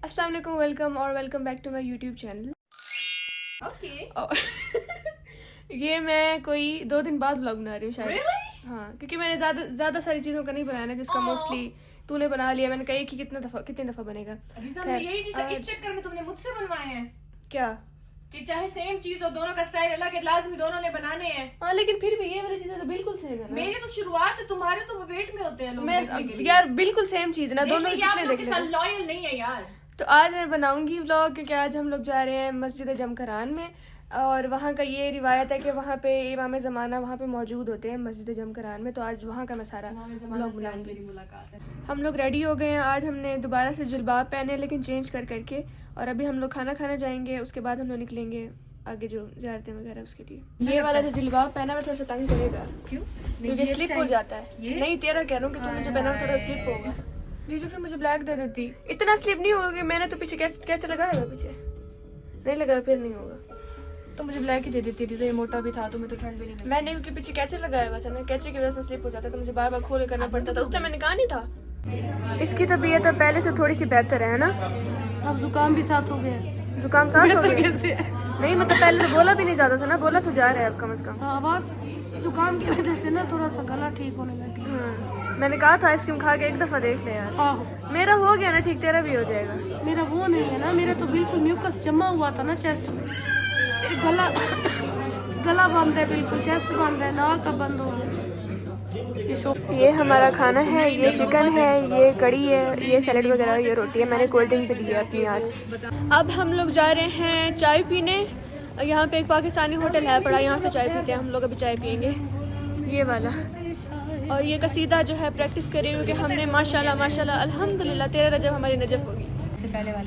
अस्सलाम वालेकुम, welcome back to my YouTube channel. और ये मैं कोई 2 दिन बाद व्लॉग बना रही हूँ शायद। Really? हाँ, क्योंकि मैंने ज़्यादा सारी चीज़ों का नहीं बनाया ना, जिसका मोस्टली तूने बना लिया। मैंने कहा कि कितनी दफ़ा बनेगा। इस चक्कर में तुमने मुझसे बनवाए हैं क्या कि चाहे सेम चीज हो, दोनों का स्टाइल अलग है, लाजमी दोनों ने बनाने हैं। हाँ, लेकिन फिर भी ये वाली चीज़ें तो बिल्कुल सेम है ना। मेरी तो शुरुआत है, तुम्हारे तो वेट में होते हैं लोग देखने के लिए। यार बिल्कुल सेम चीज़ ना, दोनों देखिए, आप कितने लोग देख के साथ लॉयल नहीं है यार। तो आज मैं बनाऊंगी व्लॉग, क्योंकि आज हम लोग जा रहे हैं मस्जिद जमकरान में। और वहाँ का ये रिवायत है कि वहाँ पे इमाम ज़माना वहाँ पे मौजूद होते हैं मस्जिद जमकरान में। तो आज वहाँ का मैं सारा व्लॉग बनाऊंगी। हम लोग रेडी हो गए हैं। आज हमने दोबारा से जिलबाब पहने, लेकिन चेंज करके। और अभी हम लोग खाना खाने जाएंगे, उसके बाद हम लोग निकलेंगे आगे जो ज़ियारतें वगैरह उसके लिए। ये वाला जो जिलबाब पहना मैं थोड़ा सा तंग करेगा, क्यों? क्योंकि स्लिप हो जाता है। नहीं, तेरा कह रहा हूँ कि तूने जो पहना थोड़ा स्लिप होगा। जीजू फिर मुझे ब्लैक दे देती। इतना स्लिप नहीं होगा, मैंने तो पीछे कैसे लगाया हुआ, पीछे नहीं लगाया, फिर नहीं होगा तो मुझे ब्लैक ही दे देती। जैसे ये मोटा भी था तो मैं तो ठंड भी नहीं, मैंने उनके पीछे कैचे लगाया हुआ था ना, कैचे की वजह से स्लिप हो जाता था, मुझे बार बार खोल करना पड़ता था। उस टाइम मैंने कहा नहीं था। इसकी तबीयत तो पहले से थोड़ी सी बेहतर है ना। अब जुकाम भी साथ हो गया। जुकाम साथ हो गया? नहीं, मतलब पहले तो बोला भी नहीं जाता था ना, बोला तो जा रहा है अब कम से कम। आवाज जुकाम की वजह से ना थोड़ा सा गला ठीक होने लगा। मैंने कहा था आइसक्रीम खा के एक दफा देख ले यार। आहो, मेरा हो गया ना ठीक, तेरा भी हो जाएगा। मेरा वो नहीं है ना, मेरा तो बिल्कुल म्यूकस जमा हुआ था ना चेस्ट में। गला बंद है, बिल्कुल चेस्ट बंद है, नाक का बंद हो गया। ये हमारा खाना है, ये चिकन है, ये कड़ी है, ये सैलेड वगैरह, ये रोटी है। मैंने कोल्ड ड्रिंक भी ली है अपनी आज। अब हम लोग जा रहे हैं चाय पीने। यहाँ पे एक पाकिस्तानी होटल है पड़ा, यहाँ से चाय पीते हैं हम लोग। अभी चाय पियेंगे ये वाला। और ये कसीदा जो है प्रैक्टिस कर रही हूँ कि हमने माशाल्लाह माशाल्लाह अल्हम्दुलिल्लाह तेरा रजब हमारी नजब होगी।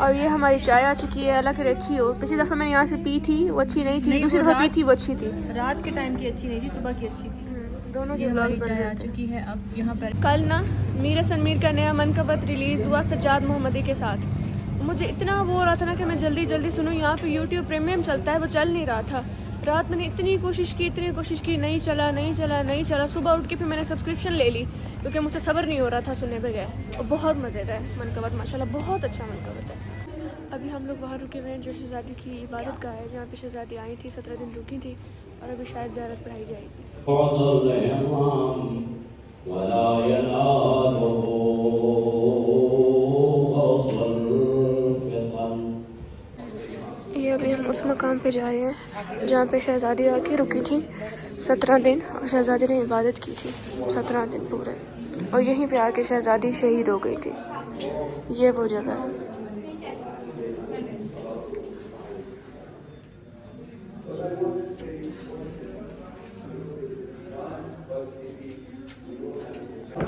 और ये हमारी चाय आ चुकी है। अल्लाह करे अच्छी हो। पिछली दफ़ा मैंने यहाँ से पी थी, वो अच्छी नहीं थी। दूसरी दफ़ा पी थी, वो अच्छी थी। रात के टाइम की अच्छी नहीं थी, सुबह की अच्छी थी। दोनों की हमारी चाय आ चुकी है अब यहाँ पर। कल ना मीर सनमीर का नया मनकबत रिलीज़ हुआ सज्जाद मोहम्मदी के साथ। मुझे इतना वो हो रहा था ना कि मैं जल्दी सुनूं। यहाँ पे यूट्यूब प्रीमियम चलता है, वो चल नहीं रहा था। रात मैंने इतनी कोशिश की, नहीं चला। सुबह उठ के फिर मैंने सब्सक्रिप्शन ले ली, क्योंकि मुझसे सब्र नहीं हो रहा था सुनने बगैर। और बहुत मज़ेदार है मनकबत, माशाल्लाह बहुत अच्छा मनकबत है। अभी हम लोग वहाँ रुके हुए हैं जो शहज़ादी की इबादत गाह है, जहाँ पे शहज़ादी आई थी, 17 दिन रुकी थी। और अभी शायद ज़ियारत पढ़ाई जाएगी। ये अभी हम उस मकाम पे जा रहे हैं जहाँ पे शहज़ादी आके रुकी थी 17 दिन, और शहज़ादी ने इबादत की थी 17 दिन पूरे। और यहीं पे आके शहज़ादी शहीद हो गई थी। ये वो जगह है।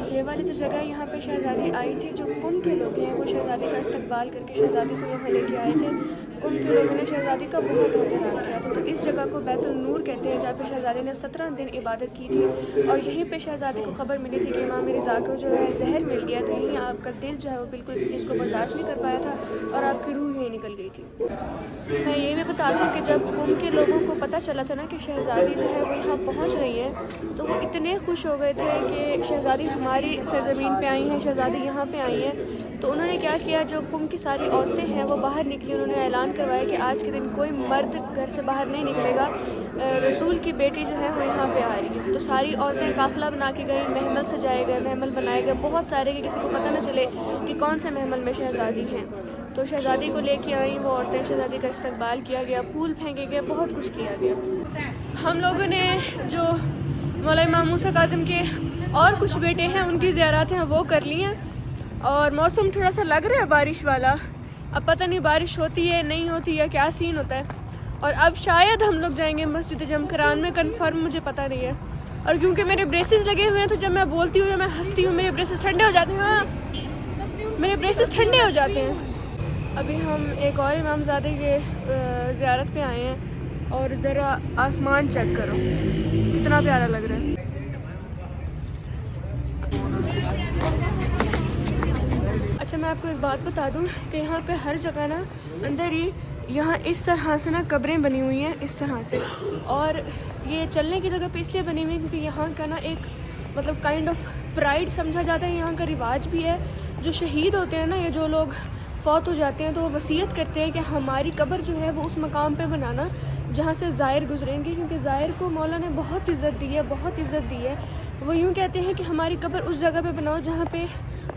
ये वाली जो जगह यहाँ पे शहज़ादी आई थी, जो कुम के लोग हैं वो शहज़ादी का इस्तकबाल करके शहज़ादी को यहाँ लेके आए थे। कुम के लोगों ने शहज़ादी का बहुत एहतराम किया था। तो इस जगह को बैतुल नूर कहते हैं, जहाँ पे शहज़ादी ने 17 दिन इबादत की थी। और यहीं पे शहज़ादी को खबर मिली थी कि इमाम रिज़ा को जो है जहर मिल गया। तो यहीं आपका दिल जो है वो बिल्कुल इस चीज़ को बर्दाश्त नहीं कर पाया था, और आपकी रूह यहीं निकल गई थी। मैं ये भी बता दूँ कि जब कुम के लोगों को पता चला था ना कि शहज़ादी जो है वो यहाँ पहुँच रही है, तो वो इतने खुश हो गए थे कि शहज़ादी हमारी सरजमीन पे आई हैं, शहज़ादी यहाँ पे आई हैं। तो उन्होंने क्या किया, जो कुम की सारी औरतें हैं वो बाहर निकली। उन्होंने ऐलान करवाया कि आज के दिन कोई मर्द घर से बाहर नहीं निकलेगा, रसूल की बेटी जो है वो यहाँ पे आ रही है। तो सारी औरतें काफ़िला बना के गई, महमल सजाए गए, महमल बनाए गए बहुत सारे, कि किसी को पता ना चले कि कौन से महमल में शहज़ादी हैं। तो शहज़ादी को लेके आई वो औरतें, शहज़ादी का इस्तकबाल किया गया, फूल फेंके गए, बहुत कुछ किया गया। हम लोगों ने जो मौला इमाम मूसा काज़िम के और कुछ बेटे हैं उनकी ज़ियारत हैं वो कर ली हैं। और मौसम थोड़ा सा लग रहा है बारिश वाला। अब पता नहीं बारिश होती है नहीं होती है, क्या सीन होता है। और अब शायद हम लोग जाएंगे मस्जिद जमकरान में, कंफर्म मुझे पता नहीं है। और क्योंकि मेरे ब्रेसेस लगे हुए हैं, तो जब मैं बोलती हूँ या मैं हंसती हूँ मेरे ब्रेसेस ठंडे हो जाते हैं। हाँ, मेरे ब्रेसेस ठंडे हो जाते हैं। अभी हम एक और इमामज़ादे के ज़ियारत पे आए हैं, और ज़रा आसमान चेक करो कितना प्यारा लग रहा है। अच्छा, मैं आपको एक बात बता दूं कि यहाँ पे हर जगह ना अंदर ही यहाँ इस तरह से ना कब्रें बनी हुई हैं, इस तरह से। और ये चलने की जगह पे इसलिए बनी हुई है क्योंकि यहाँ का ना एक मतलब काइंड ऑफ प्राइड समझा जाता है, यहाँ का रिवाज भी है। जो शहीद होते हैं ना, ये जो लोग फ़ौत हो जाते हैं तो वो वसीयत करते हैं कि हमारी कब्र जो है वो उस मकाम पे बनाना जहाँ से ज़ायर गुजरेंगे, क्योंकि ज़ायर को मौला ने बहुत इज़्ज़त दी है, बहुत इज़्ज़त दी है। वो यूँ कहते हैं कि हमारी कब्र उस जगह पे बनाओ जहाँ पे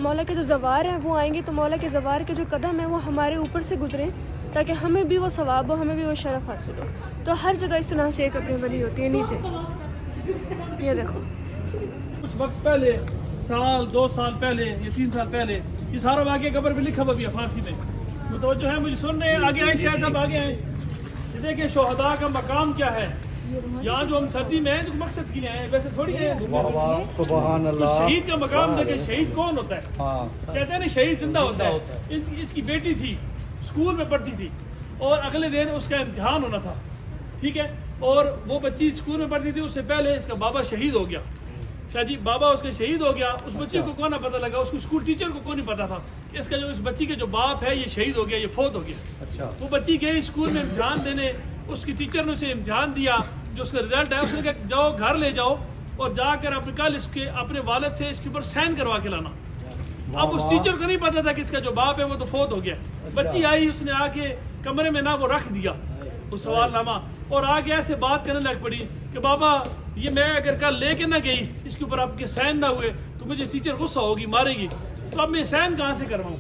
मौला के जो ज़वार हैं वो आएंगे, तो मौला के ज़वार के जो कदम हैं वो हमारे ऊपर से गुजरें, ताकि हमें भी वो सवाब हो, हमें भी वो शरफ़ हासिल हो। तो हर जगह इस तरह से कब्रें बनी होती हैं नीचे। ये देखो, कुछ वक्त पहले, साल 2 साल पहले या 3 साल पहले, ये सारा वाक़या कब्र पे लिखा हुआ भी है फारसी में। मुतवज्जो है, मुझे सुन रहे हैं, आगे आए शायद साहब, आगे आए। ये देखिए शोहदा का मकाम क्या है। यहाँ जो हम सर्दी में हैं तो मकसद के लिए आए, वैसे थोड़ी है। सुभान तो अल्लाह। शहीद का मकाम देखे, शहीद कौन होता है? हाँ। कहते हैं ना शहीद जिंदा होता है। इसकी बेटी थी, स्कूल में पढ़ती थी और अगले दिन उसका इम्तिहान होना था, ठीक है। और वो बच्ची स्कूल में पढ़ती थी, उससे पहले इसका बाबा शहीद हो गया। शादी बाबा उसका शहीद हो गया। उस बच्चे को कौन पता लगा, उसको स्कूल टीचर को कौन नहीं पता था कि इसका जो इस बच्ची के जो बाप है ये शहीद हो गया, ये फौत हो गया। अच्छा। वो बच्ची गई स्कूल में इम्तिहान देने, उसकी टीचर ने उसे इम्तिहान दिया, जो उसका रिजल्ट है उसने कहा जाओ घर ले जाओ और जाकर अपने कल इसके अपने वालिद से इसके ऊपर साइन करवा के लाना। अब उस टीचर को नहीं पता था कि इसका जो बाप है वो तो फौत हो गया। बच्ची आई, उसने आके कमरे में ना वो रख दिया वो सवालनामा और आगे ऐसे बात करने लग पड़ी कि बाबा ये मैं अगर कल लेके ना गई, इसके ऊपर आपके साइन ना हुए तो मुझे टीचर गुस्सा होगी, मारेगी। तो अब मैं साइन कहाँ से करवाऊँ,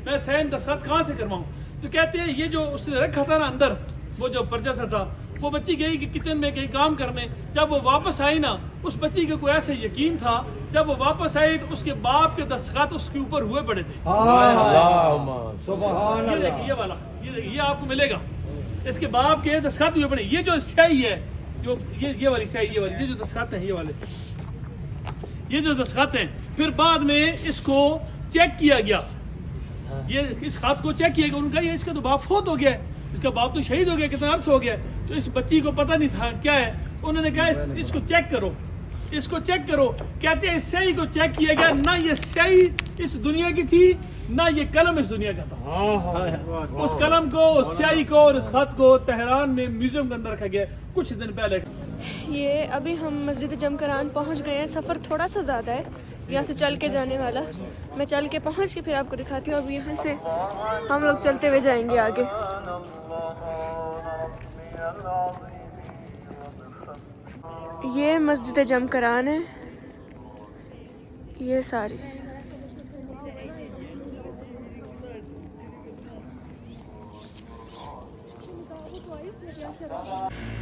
मैं साइन दस्तखत कहाँ से करवाऊँ? तो कहते हैं ये जो उसने रखा था ना अंदर, वो जो पर्चा सा था, वो बच्ची गई कि किचन में कहीं काम करने, जब वो वापस आई ना, उस बच्ची को कोई ऐसा यकीन था, जब वो वापस आई तो उसके बाप के दस्तखत उसके ऊपर हुए पड़े थे। सुभान ये देखिए, ये वाला, ये देखिए, ये आपको मिलेगा, इसके बाप के दस्तखत हुए पड़े। ये जो स्याही है, जो ये वाली स्याही, ये वाली, ये जो दस्तखत है, ये वाले, ये जो दस्तखत हैं, फिर बाद में इसको चेक किया गया, ये इस खात को चेक किया गया, उनका ये इसका तो बाप फौत हो गया है, इसका बाप तो शहीद हो गया, कितना अर्स हो गया। तो इस बच्ची को पता नहीं था क्या है, उन्होंने कहा इसको चेक करो, इसको चेक करो। कहते हैं स्याही को चेक किया गया, ना ये स्याही इस दुनिया की थी, ना ये कलम इस दुनिया का था। उस कलम को, उस स्याही को और उस खत को तेहरान में म्यूजियम के अंदर रखा गया कुछ दिन पहले। ये अभी हम मस्जिद जमकरान पहुंच गए हैं। सफ़र थोड़ा सा ज़्यादा है, यहाँ से चल के जाने वाला। मैं चल के पहुंच के फिर आपको दिखाती हूँ। अब यहाँ से हम लोग चलते हुए जाएंगे आगे। ये मस्जिद जमकरान है, ये सारी।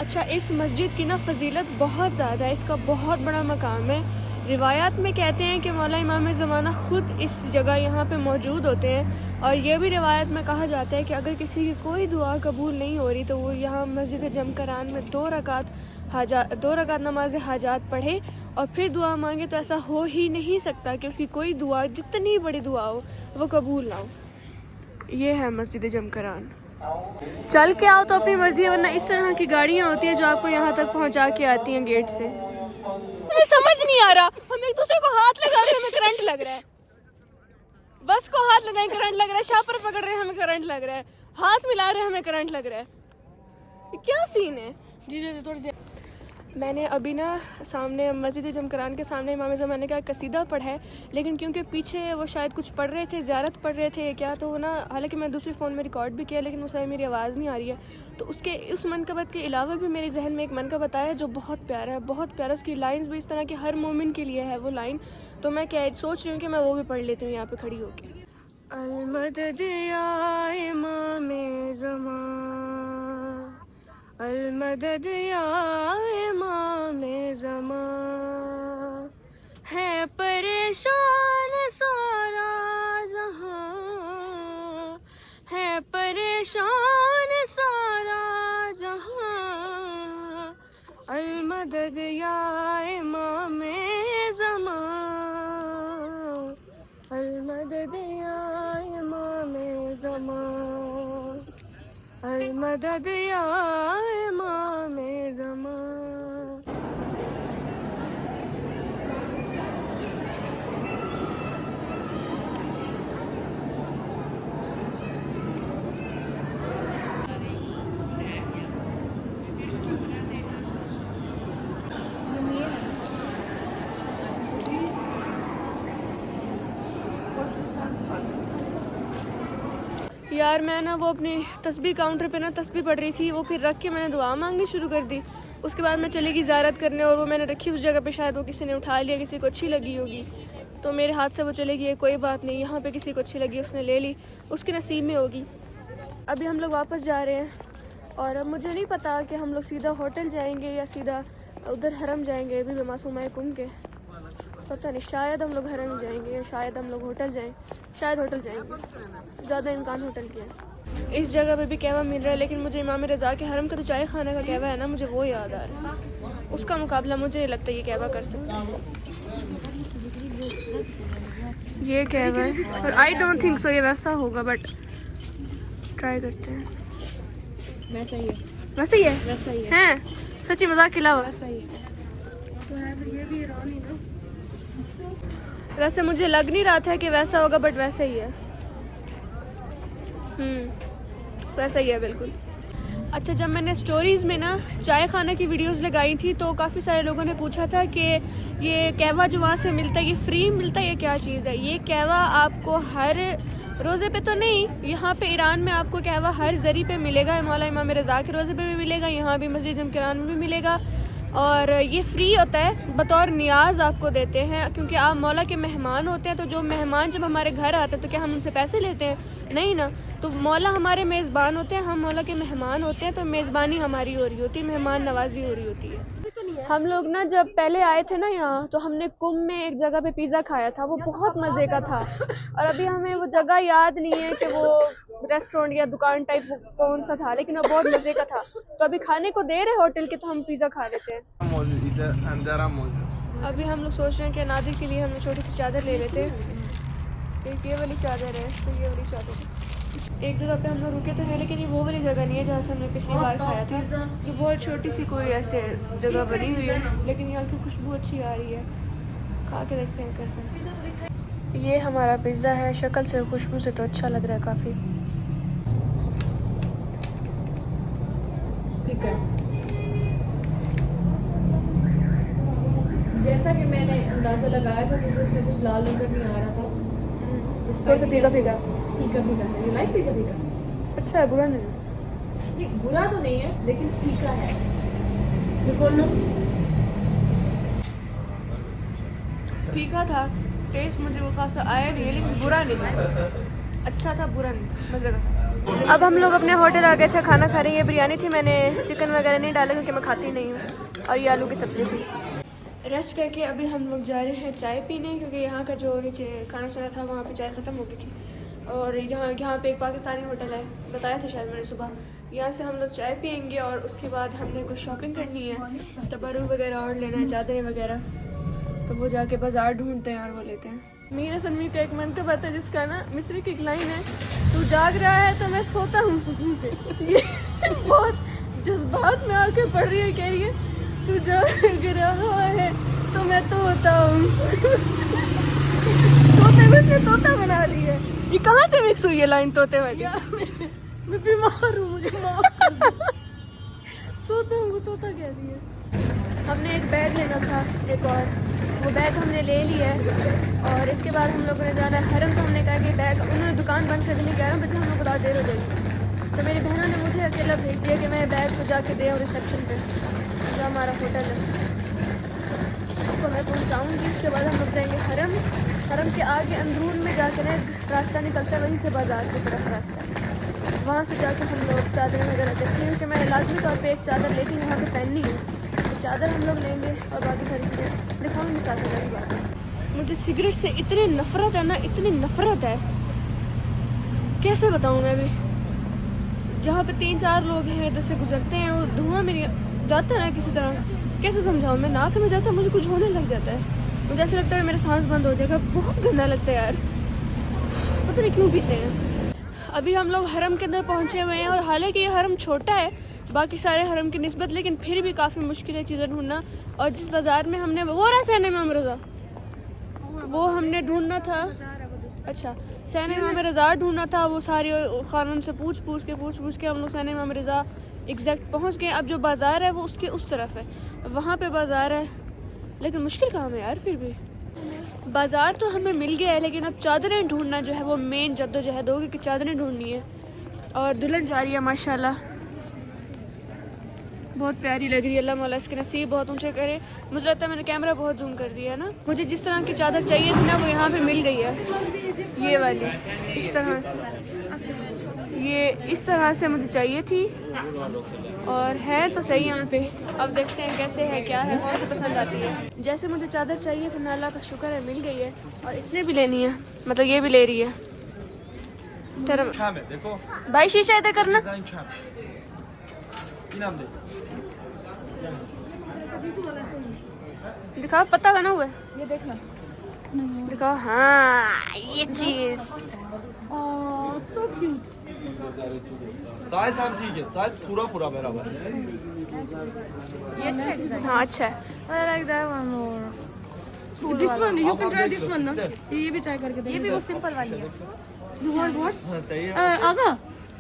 अच्छा, इस मस्जिद की ना फजीलत बहुत ज़्यादा है, इसका बहुत बड़ा मकाम है। रिवायात में कहते हैं कि मौला इमाम ज़माना ख़ुद इस जगह यहाँ पे मौजूद होते हैं, और ये भी रिवायत में कहा जाता है कि अगर किसी की कोई दुआ कबूल नहीं हो रही तो वो यहाँ मस्जिद जमकरान में 2 रकात नमाज हाजात पढ़े और फिर दुआ मांगे, तो ऐसा हो ही नहीं सकता कि उसकी कोई दुआ, जितनी बड़ी दुआ हो, वो कबूल ना हो। ये है मस्जिद जमकरान। चल के आओ तो अपनी मर्जी है, वरना इस तरह की गाड़ियाँ होती हैं जो आपको यहाँ तक पहुँचा के आती हैं गेट से। हमें समझ नहीं आ रहा, हम एक दूसरे को हाथ लगा रहे हैं, हमें करंट लग रहा है। बस को हाथ लगाए करंट लग रहा है, शापर पकड़ रहे हैं हमें करंट लग रहा है, हाथ मिला रहे हैं हमें करंट लग रहा है। ये क्या सीन है? जी थोड़ी मैंने अभी ना सामने मस्जिद जमकरान के सामने इमाम ज़माने का कसीदा पढ़ा है, लेकिन क्योंकि पीछे वो शायद कुछ पढ़ रहे थे, ज़ियारत पढ़ रहे थे क्या, तो ना, हालांकि मैं दूसरे फ़ोन में रिकॉर्ड भी किया लेकिन उस समय मेरी आवाज़ नहीं आ रही है। तो उसके उस मनकबत के अलावा भी मेरे जहन में एक मनकबत आया जो बहुत प्यारा है, बहुत प्यारा। उसकी लाइन्स भी इस तरह की हर मोमिन के लिए है वो लाइन। तो मैं क्या सोच रही हूँ कि मैं वो भी पढ़ लेती हूँ यहाँ पर खड़ी होकर। अलमदद या इमामे ज़मान, अलमदद या इमामे ज़मान, है परेशान सारा जहां, है परेशान सारा जहां, अलमदद या इमामे ज़मान, अलमदद या इमामे ज़मान, अलमदद या इमामे ज़मान। यार मैं ना वो अपनी तस्बीह काउंटर पे ना तस्बीह पढ़ रही थी, वो फिर रख के मैंने दुआ मांगनी शुरू कर दी। उसके बाद मैं चली गई ज़ियारत करने और वो मैंने रखी उस जगह पे, शायद वो किसी ने उठा लिया, किसी को अच्छी लगी होगी तो मेरे हाथ से वो चली गई। कोई बात नहीं, यहाँ पे किसी को अच्छी लगी उसने ले ली, उसके नसीब में होगी। अभी हम लोग वापस जा रहे हैं और अब मुझे नहीं पता कि हम लोग सीधा होटल जाएंगे या सीधा उधर हरम जाएंगे। अभी मैं मासूम है घूम के पता नहीं, शायद हम लोग हरम जाएंगे या शायद हम लोग होटल जाएं, शायद होटल जाएंगे, ज़्यादा इम्कान होटल की है। इस जगह पे भी कहवा मिल रहा है, लेकिन मुझे इमाम रज़ा के हरम का तो चाय खाने का कहवा है ना, मुझे वो याद आ रहा है। उसका मुकाबला मुझे नहीं लगता ये कहवा कर सकता है। ये कहवा है और आई डोंट थिंक सो ये वैसा होगा, बट ट्राई करते हैं। वैसा ही है, वैसे ही है, वैसा ही है, हैं सच्ची मजाक के अलावा वैसा ही है। तो है फिर ये भी ईरानी ना। वैसे मुझे लग नहीं रहा था कि वैसा होगा, बट वैसा ही है। वैसा ही है बिल्कुल। अच्छा, जब मैंने स्टोरीज़ में ना चाय खाने की वीडियोस लगाई थी तो काफ़ी सारे लोगों ने पूछा था कि ये कहवा जो वहाँ से मिलता है ये फ्री मिलता है, ये क्या चीज़ है? ये कहवा आपको हर रोज़े पे तो नहीं, यहाँ पे ईरान में आपको कहवा हर ज़री पे मिलेगा। मौला इमाम रज़ा के रोज़े पे भी मिलेगा, यहाँ भी मस्जिद जमकिरान में भी मिलेगा और ये फ्री होता है, बतौर नियाज आपको देते हैं क्योंकि आप मौला के मेहमान होते हैं। तो जो मेहमान जब हमारे घर आते हैं तो क्या हम उनसे पैसे लेते हैं? नहीं ना। तो मौला हमारे मेज़बान होते हैं, हम मौला के मेहमान होते हैं, तो मेज़बानी हमारी हो रही होती है, मेहमान नवाजी हो रही होती है। हम लोग ना जब पहले आए थे ना यहाँ, तो हमने कुम में एक जगह पे पिज़्ज़ा खाया था, वो बहुत मज़े का था। और अभी हमें वो जगह याद नहीं है कि वो रेस्टोरेंट या दुकान टाइप वो कौन सा था, लेकिन वो बहुत मज़े का था। तो अभी खाने को दे रहे होटल के, तो हम पिज़्ज़ा खा लेते हैं। अभी हम लोग सोच रहे हैं कि नादिर के लिए हम छोटी सी चादर ले लेते हैं। एक ये वाली चादर है, तो ये वाली चादर। एक जगह पे हम लोग रुके तो हैं, लेकिन ये वो वाली जगह नहीं है जहाँ से हमने पिछली बार खाया था। ये बहुत छोटी सी कोई ऐसे जगह बनी हुई है, लेकिन यहाँ की खुशबू अच्छी आ रही है। खा के देखते हैं कैसे। ये हमारा पिज़्ज़ा है, शक्ल से खुशबू से तो अच्छा लग रहा है काफ़ी। ठीक है, जैसा कि मैंने अंदाज़ा लगाया था क्योंकि उसमें कुछ लाल नज़र नहीं आ रहा था। थोड़ा सा फीका फीका फीका फीका से, लाइक फीका फीका। अच्छा है, बुरा नहीं। ये बुरा तो नहीं है लेकिन फीका है। बिल्कुल ना, फीका था, टेस्ट मुझे वो खासा आया नहीं, लेकिन बुरा नहीं था। अच्छा था, बुरा नहीं था, मज़े का था। अब हम लोग अपने होटल आ गए थे, खाना खा रहे हैं। ये बिरयानी थी, मैंने चिकन वगैरह नहीं डाला क्योंकि मैं खाती नहीं हूँ, और ये आलू की सब्ज़ी थी। रेस्ट करके अभी हम लोग जा रहे हैं चाय पीने, क्योंकि यहाँ का जो नीचे खाना चला था वहाँ पे चाय ख़त्म हो गई थी। और यहाँ पे एक पाकिस्तानी होटल है, बताया था शायद मैंने सुबह। यहाँ से हम लोग चाय पियेंगे और उसके बाद हमने कुछ शॉपिंग करनी है, तबरू वगैरह और लेना है, चादरें वगैरह। तो वो जाके बाज़ार ढूंढते हैं और वो लेते हैं। मीरा सनवी का एक मंतब आता है जिसका ना मिस्री की एक लाइन है, तू जाग रहा है तो मैं सोता हूँ सुकून से। ये बहुत जज्बात में आके पढ़ रही है, कह रही है तू जाग रहा है तो मैं तोता हूँ। सोते में उसने तोता बना ली है। ये कहाँ से मिक्स हुई है लाइन तोते वाली? मैं बीमार हूँ, मुझे माफ कर दो। सोता हूँ तोता कह रही है। हमने एक बैग लेना था, एक और वो बैग हमने ले लिया है। और इसके बाद हम लोगों ने जाना है हरम। तो हमने कहा कि बैग, उन्होंने दुकान बंद कर देने 11 बजे, हम लोग को रात देर हो जाएगी। तो मेरी बहनों ने मुझे अकेला भेज दिया कि मैं बैग को जाके दे और रिसेप्शन पे जो हमारा होटल है उसको मैं पहुँचाऊँगी। उसके बाद हम लोग जाएंगे हरम। हरम के आगे अंदरून में जाके ना रास्ता निकलता है, वहीं से बाज़ार की तरफ रास्ता है। वहाँ से जाके हम लोग चादरें वगैरह देखते हैं, क्योंकि मैंने लाजमी तौर पे एक चादर लेके यहाँ पे पहननी है। तो चादर हम लोग लेंगे और बाकी सारी चीज़ें दिखाऊँगी साथ साथ बात। मुझे सिगरेट से इतनी नफ़रत है ना, इतनी नफ़रत है, कैसे बताऊँ मैं भी। जहाँ पे 3-4 लोग हैं इधर से गुजरते हैं और धुआं मेरी जाता है ना किसी तरह, कैसे समझाऊँ मैं, नाक में जाता है, मुझे कुछ होने लग जाता है। मुझे ऐसा लगता है मेरा सांस बंद हो जाएगा, बहुत गंदा लगता है यार, पता नहीं क्यों पीते हैं। अभी हम लोग हरम के अंदर पहुँचे हुए हैं और हालांकि ये हरम छोटा है बाकी सारे हरम की निस्बत, लेकिन फिर भी काफ़ी मुश्किल है चीज़ें ढूंढना। और जिस बाज़ार में हमने वो रहा सहने इमाम रज़ा, वो हमने ढूंढना था। अच्छा, सहने इमाम रज़ा ढूंढना था, वो सारी खानम से पूछ पूछ के हम लोग सहने इमाम रज़ा एग्जैक्ट पहुंच गए। अब जो बाज़ार है वो उसके उस तरफ है, वहाँ पे बाज़ार है, लेकिन मुश्किल काम है यार। फिर भी बाज़ार तो हमें मिल गया है, लेकिन अब चादरें ढूंढना जो है वो मेन जद्दोजहद होगी कि चादरें ढूंढनी है। और दुल्हन जा रही है माशाल्लाह, बहुत प्यारी लग रही है। अल्लाह मौला इसके नसीब बहुत ऊंचे करे। मुझे लगता है मैंने कैमरा बहुत जूम कर दिया है ना। मुझे जिस तरह की चादर चाहिए थी ना वो यहाँ पे मिल गई है, ये वाली इस तरह से, ये इस तरह से मुझे चाहिए थी और है तो सही यहाँ पे। अब देखते हैं कैसे है, क्या है, कौन सी पसंद आती है। जैसे मुझे चादर चाहिए थी ना, अल्लाह का शुक्र है मिल गई है और इसने भी लेनी है, मतलब ये भी ले रही है। तेरा देखो भाई शीशा इधर करना। दिखाओ, पत्ता बना हुआ है, ये देखना, दिखाओ। हाँ ये चीज सो क्यूट। साइज हम ठीक है, साइज पूरा पूरा बराबर है। ये अच्छा है। हाँ अच्छा है। I like that one more. This one, you can try this one ना। ये भी ट्राई करके ये देखो। भी वो सिंपल वाली है। You want what? हाँ, सही है। आगा।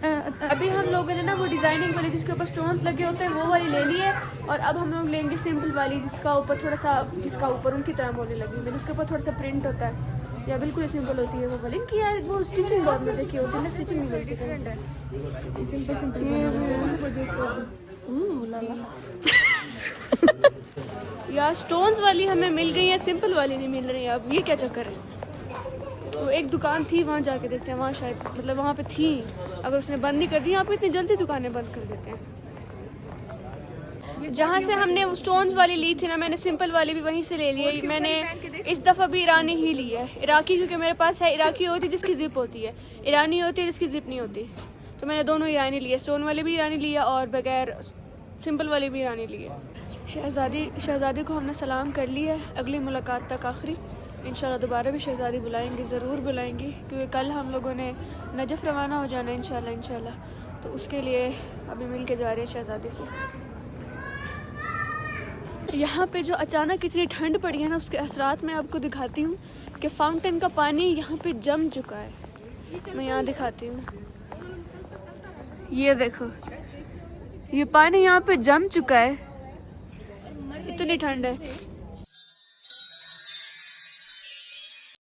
अभी हम लोगों ने ना वो डिजाइनिंग वाली जिसके ऊपर स्टोन्स लगे होते हैं वो वाली ले ली है और अब हम लोग लेंगे सिंपल वाली जिसका ऊपर थोड़ा सा, जिसका ऊपर उनकी तरह बोलने लगी मैंने, उसके ऊपर थोड़ा सा प्रिंट होता है या बिल्कुल सिंपल होती है वो वाली। इनकी यार वो स्टिचिंग बहुत मजे की होती है ना, स्टिचिंग भी बहुत डिफरेंट है। सिंपल सिंपल यार स्टोन्स वाली हमें मिल गई है, सिंपल वाली नहीं मिल रही है। अब ये क्या चक्कर है। वो एक दुकान थी, वहाँ जाके देखते हैं, वहाँ शायद मतलब वहाँ पे थी, अगर उसने बंद नहीं कर दी। यहाँ पे इतनी जल्दी दुकानें बंद कर देते हैं। जहाँ से हमने वो स्टोन्स वाली ली थी ना, मैंने सिंपल वाली भी वहीं से ले ली है। मैंने इस दफ़ा भी ईरानी ही ली है, इराकी, क्योंकि मेरे पास है इराकी होती है जिसकी जिप होती है, ईरानी होती है जिसकी जिप नहीं होती, तो मैंने दोनों ईरानी ली है। स्टोन वाली भी ईरानी ली है और बगैर सिंपल वाली भी ईरानी ली है। शहज़ादी को हमने सलाम कर लिया है। अगली मुलाकात तक आखिरी इंशाल्लाह दोबारा भी शहज़ादी बुलाएंगे, ज़रूर बुलाएंगे, क्योंकि कल हम लोगों ने नजफ़ रवाना हो जाना है इंशाल्लाह। तो उसके लिए अभी मिल के जा रहे हैं शहज़ादी से। यहाँ पे जो अचानक इतनी ठंड पड़ी है ना, उसके असरात मैं आपको दिखाती हूँ कि फाउंटेन का पानी यहाँ पे जम चुका है। मैं यहाँ दिखाती हूँ, ये देखो, ये पानी यहाँ पे जम चुका है, इतनी ठंड है।